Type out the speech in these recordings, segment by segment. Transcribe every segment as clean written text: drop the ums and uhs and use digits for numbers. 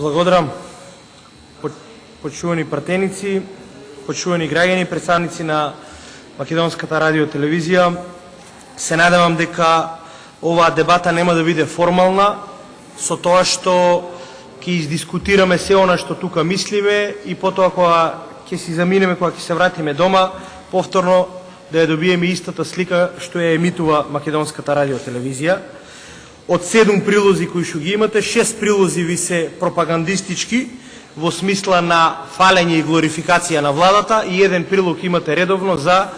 Благодарам. Почувани пратеници, почувани граѓани, представници на Македонската радио телевизија, се надевам дека оваа дебата нема да биде формална, со тоа што ќе издискутираме се она што тука мислиме и потоа кога ќе си заминеме, кога ќе се вратиме дома, повторно да ја добиеме истата слика што ја емитува Македонската радио телевизија. Од 7 прилози кои што ги имате, 6 прилози ви се пропагандистички, во смисла на фалење и глорификација на владата, и еден прилог имате редовно за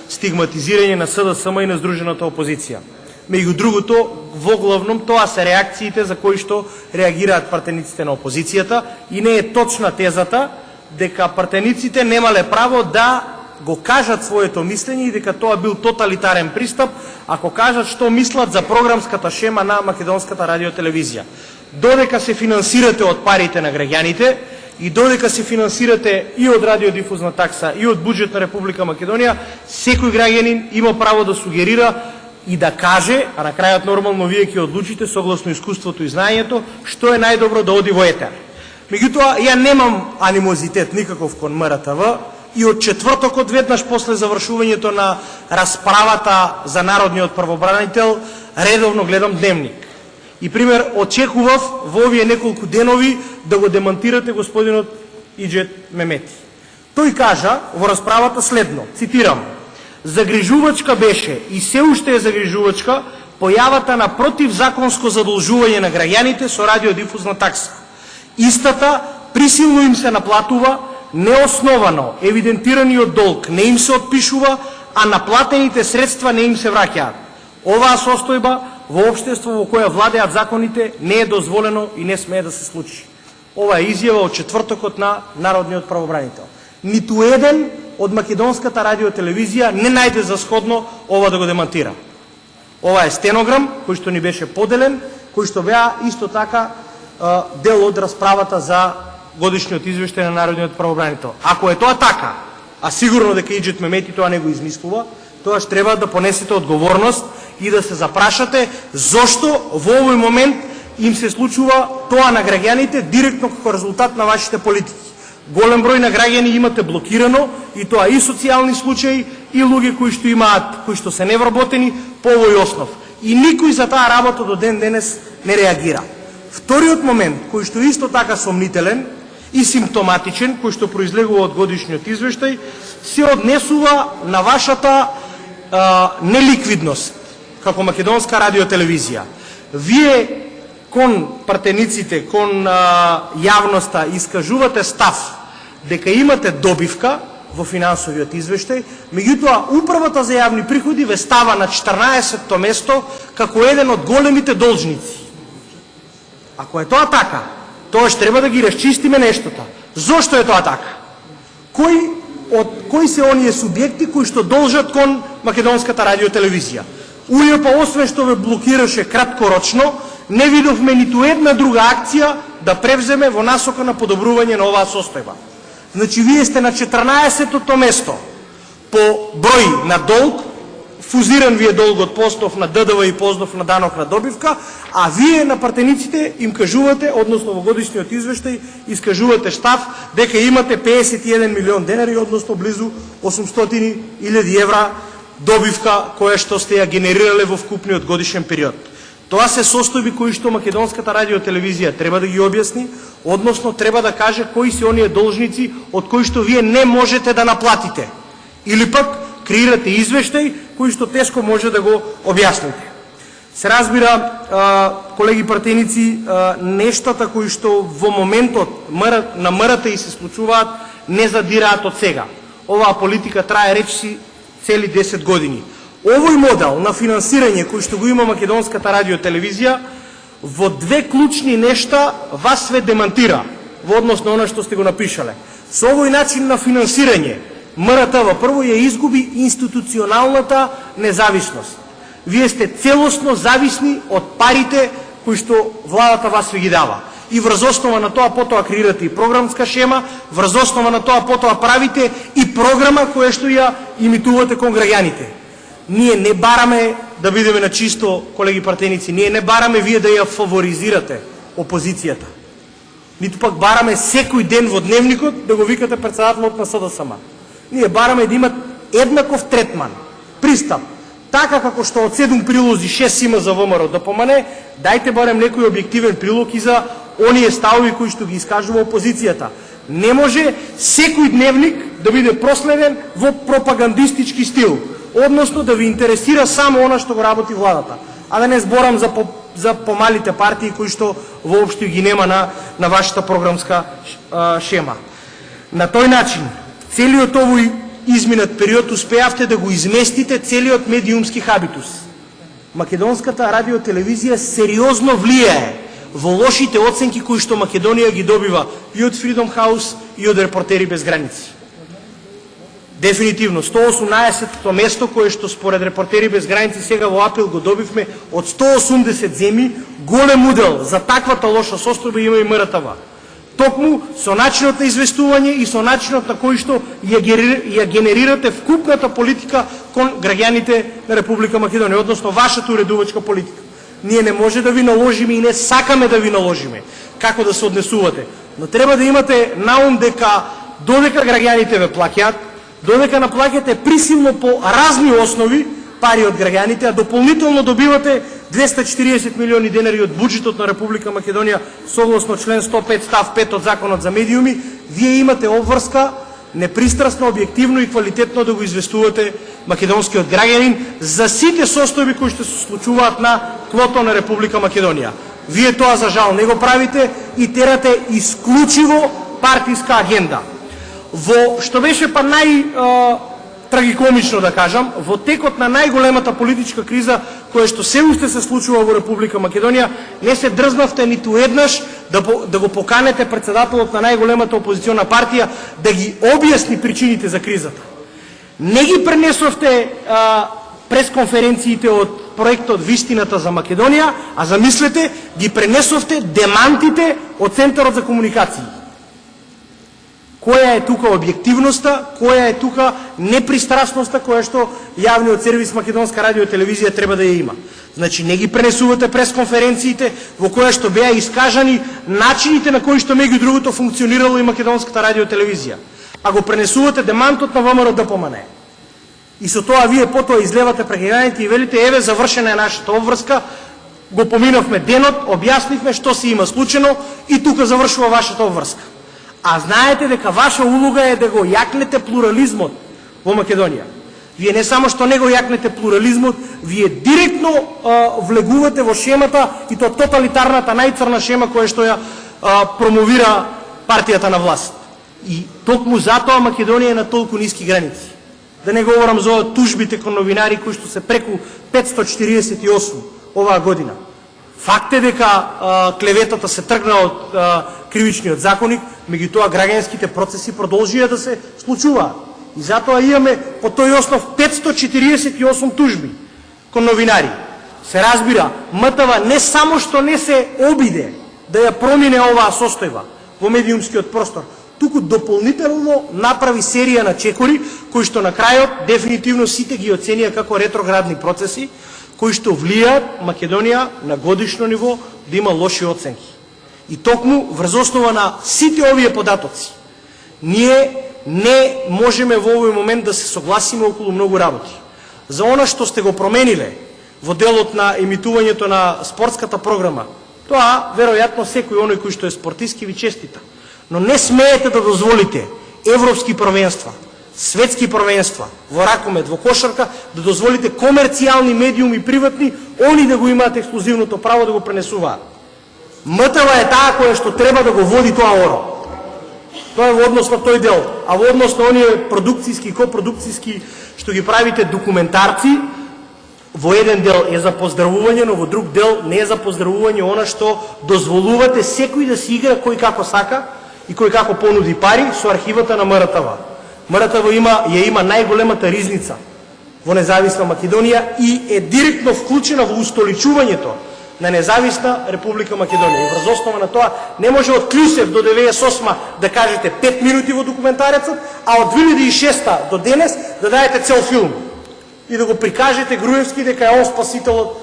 стигматизирање на СДСМ и на Сдружената опозиција. Меѓу другото, во главном тоа се реакциите за кои што реагираат пратениците на опозицијата, и не е точна тезата дека пратениците немале право да го кажат своето мислење и дека тоа бил тоталитарен пристап ако кажат што мислат за програмската шема на Македонската радио телевизија. Додека се финансирате од парите на граѓаните и додека се финансирате и од радиодифузна такса и од буџет на Република Македонија, секој граѓанин има право да сугерира и да каже, а на крајот нормално вие ќе одлучите согласно искуството и знаењето, што е најдобро да оди во етер. Меѓутоа, ја немам анимозитет никаков кон МРТВ и од четвртокот веднаш после завршувањето на расправата за народниот правобранител редовно гледам Дневник. И пример, очекував во овие неколку денови да го демантирате господинот Иџет Мемети. Тој кажа во расправата следно, цитирам: "Загрижувачка беше и се уште е загрижувачка појавата на противзаконско задолжување на граѓаните со радиодифузна такса. Истата присилно им се наплатува, неосновано евидентираниот долг не им се отпишува, а наплатените средства не им се враќаат. Оваа состојба во општество во кое владеат законите не е дозволено и не смее да се случи." Ова е изјава од четвртокот на народниот правобранител. Ниту еден од Македонската радио телевизија не најде за сходно ова да го демантира. Ова е стенограм кој што ни беше поделен, кој што беа исто така дел од расправата за годишниот извештај на народниот правобранител. Ако е тоа така, а сигурно дека Иџет Мемети тоа не го измислува, тоа ще треба да понесете одговорност и да се запрашате зошто во овој момент им се случува тоа на граѓаните директно како резултат на вашите политики. Голем број на граѓани имате блокирано, и тоа и социјални случаи, и луѓе кои што се невработени по овој основ. И никој за таа работа до ден денес не реагира. Вториот момент, кој што исто така сомнителен и симптоматичен, кој што произлегува од годишниот извештај, се однесува на вашата неликвидност како Македонска радио телевизија. Вие кон пратениците, кон јавноста искажувате став дека имате добивка во финансовиот извештај, меѓутоа управата за јавни приходи ве става на 14-то место како еден од големите должници. Ако е тоа така, тоа ще треба да ги расчистиме нештата. Зошто е тоа така? Кои се оние субјекти кои што должат кон Македонската радио телевизија? УЈП, освен што ве блокираше краткорочно, не видовме ниту една друга акција да превземе во насока на подобрување на оваа состојба. Значи, вие сте на 14-то место по број на долг, фузиран ви е долгот по основ на ДДВ и по основ на данок на добивка, а вие на пратениците им кажувате, односно во годишниот извештај, искажувате став дека имате 51 милион денари, односно близу 800.000 евра добивка која што сте ја генерирале во вкупниот годишен период. Тоа се состојби кои што Македонската радио телевизија треба да ги објасни, односно треба да каже кои се оние должници од кои што вие не можете да наплатите. Или пак креирате извештај кој што тешко може да го објасните. Се разбира, колеги пратеници, нештата кои што во моментот на МРТ и се случуваат не задираат од сега. Оваа политика трае речиси цели 10 години. Овој модел на финансирање кој што го има Македонската радио телевизија во две клучни нешта вас све демантира во однос на она што сте го напишале. Со овој начин на финансирање МРТВ прво ја изгуби институционалната независност. Вие сте целосно зависни од парите кои што владата вас ви ги дава. И врз основа на тоа потоа креирате и програмска шема, врз основа на тоа потоа правите и програма која што ја имитувате кон граѓаните. Ние не бараме, да бидеме на чисто, колеги пратеници, ние не бараме вие да ја фаворизирате опозицијата. Ниту пак бараме секој ден во дневникот да го викате председателот на СДСМ. Ние бараме да имат еднаков третман, пристап. Така како што од 7 прилози 6 има за ВМРО ДПМН, дајте барем некој објективен прилог и за оние ставови кои што ги искажува опозицијата. Не може секој дневник да биде проследен во пропагандистички стил, односно да ви интересира само она што го работи владата. А да не зборам за помалите партии кои што воопшто ги нема на вашата програмска шема. На тој начин, целиот овој изминат период успеавте да го изместите целиот медиумски хабитус. Македонската радиотелевизија сериозно влијае во лошите оценки кои што Македонија ги добива и од Freedom House и од Репортери без граници. Дефинитивно, 118-то место кое што според Репортери без граници сега во април го добивме од 180 земји, голем удел за таквата лоша состојба има и МРТВ. Токму со начинот на известување и со начинот на кој што ја генерирате вкупната политика кон граѓаните на Република Македонија, односно вашата уредувачка политика. Ние не може да ви наложиме и не сакаме да ви наложиме како да се однесувате, но треба да имате наум дека додека граѓаните ве плаќаат, додека наплаќате присилно по разни основи пари од граѓаните, а дополнително добивате 240 милиони денари од буџетот на Република Македонија согласно член 105 став 5 од Законот за медиуми, вие имате обврска непристрасно, објективно и квалитетно да го известувате македонскиот граѓанин за сите состојби кои што се случуваат на тлото на Република Македонија. Вие тоа за жал не го правите и терате исклучиво партиска агенда. Во што беше па трагикомично да кажам, во текот на најголемата политичка криза која што се уште се случува во Република Македонија, не се дрзнавте ниту еднаш да го поканете председателот на најголемата опозициона партија да ги објасни причините за кризата. Не ги пренесовте пресконференциите од проектот Вистината за Македонија, а замислете, ги пренесовте демантите од Центарот за комуникации. Која е тука објективноста, која е тука непристрасноста која што јавниот сервис Македонска радиотелевизија треба да ја има. Значи не ги пренесувате пресконференциите во која што беа искажани начините на кои што меѓу другото функционирало и Македонската радиотелевизија, а го пренесувате демантот на ВМРО ДПМН. И со тоа вие потоа излевате пред граѓаните и велите еве завршена е нашата обврска, го поминавме денот, објаснивме што се има случено и тука завршува вашата обврска. А знаете дека ваша улога е да го јакнете плурализмот во Македонија. Вие не само што не го јакнете плурализмот, вие директно влегувате во шемата и то тоталитарната најцрна шема која што ја промовира партијата на власт. И токму затоа Македонија е на толку ниски граници. Да не говорам за тужбите кон новинари кои што се преку 548 оваа година. Факт е дека клеветата се тргна од кривичниот законник, меѓутоа граѓанските процеси продолжија да се случуваат. И затоа имаме по тој основ 548 тужби кон новинари. Се разбира, МТВ не само што не се обиде да ја промине оваа состојба во медиумскиот простор, туку дополнително направи серија на чекори, кои што на крајот дефинитивно сите ги оценија како ретроградни процеси, кои што влијаат Македонија на годишно ниво да има лоши оценки. И токму врз основа на сите овие податоци, ние не можеме во овој момент да се согласиме околу многу работи. За она што сте го промениле во делот на емитувањето на спортската програма, тоа веројатно секој оној кој што е спортиски ви честита. Но не смеете да дозволите европски првенства, светски првенства во ракомет, во кошарка, да дозволите комерцијални медиуми приватни, они да го имаат ексклузивното право да го пренесуваат. МТВ е таа која што треба да го води тоа оро. Тоа е во однос на тој дел, а во однос на оние продукцијски и копродукцијски што ги правите документарци, во еден дел е за поздравување, но во друг дел не е за поздравување она што дозволувате секој да си игра кој како сака и кој како понуди пари со архивата на МРТВ. МРТВ ја има најголемата ризница во независна Македонија и е директно вклучена во устоличувањето на независна Република Македонија. И врз основа на тоа не може од Клюсев до 98 да кажете 5 минути во документарецот, а од 2006 до денес да дадете цел филм и да го прикажете Груевски дека е он спасителот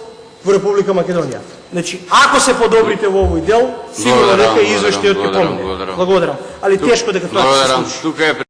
во Република Македонија. Значи, ако се подобрите во овој дел, сигурно дека и извештајот ќе помине. Благодарам. Али тешко дека тоа ќе се случи.